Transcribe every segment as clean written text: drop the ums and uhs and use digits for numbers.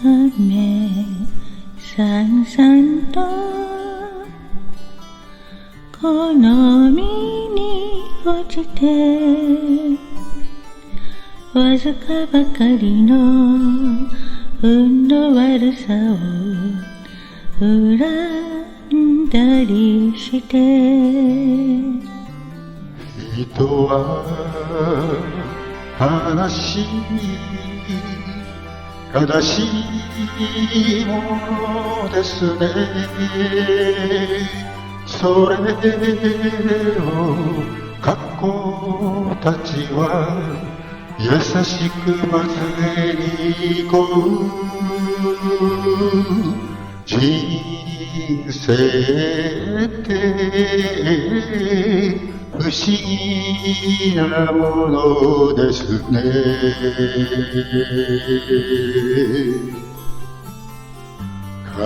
雨さんさんとこの身に落ちてわずかばかりの運の悪さを恨んだりして人は悲しい悲しいものですね。それを格好たちは優しくまつげにこう人生って不思議なものですね。風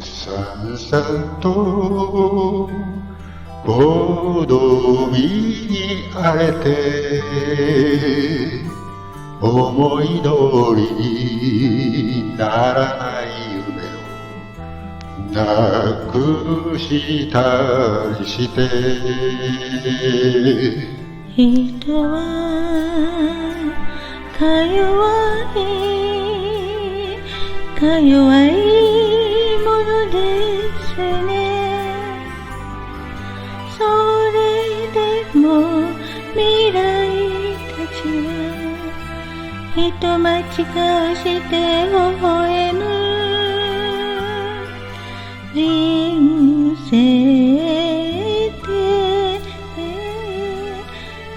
さんさんとほどびに会えて思い通りにならない夢をなくしたりして人はか弱いものですね。それでも未来たちは人待ち顔して微笑む人生って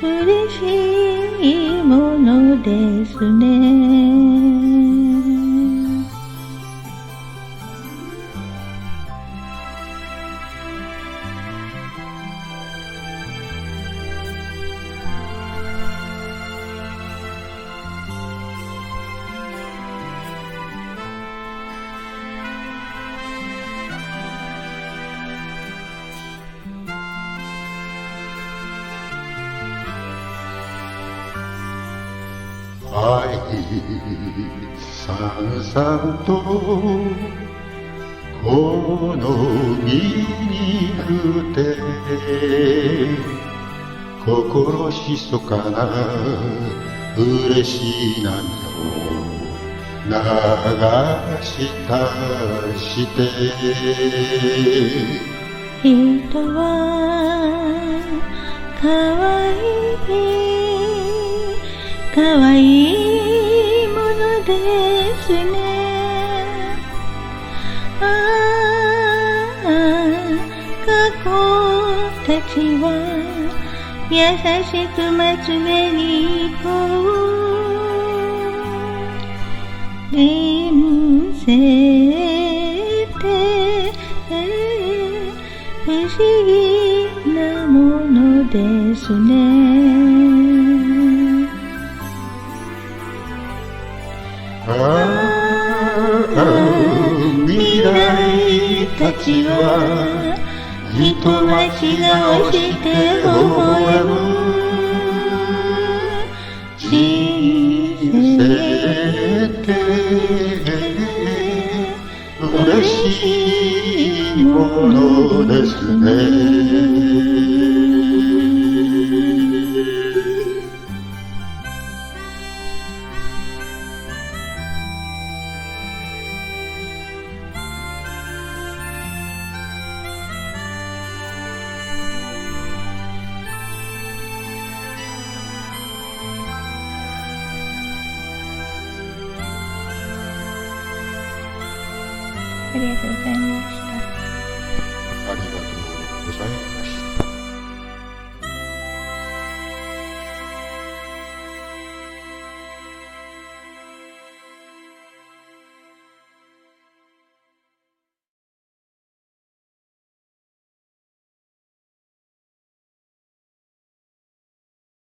嬉しいものですね。愛さんさんとこの身にふて心ひそかな嬉しい涙を流したりして人はかわいいものですね。ああ、過去たちは優しくまつげにこう人生って不思議なものですね。未来たちは人待ち顔して微笑む人生って嬉しいものですね。ありがとうございました。ありがとうございます。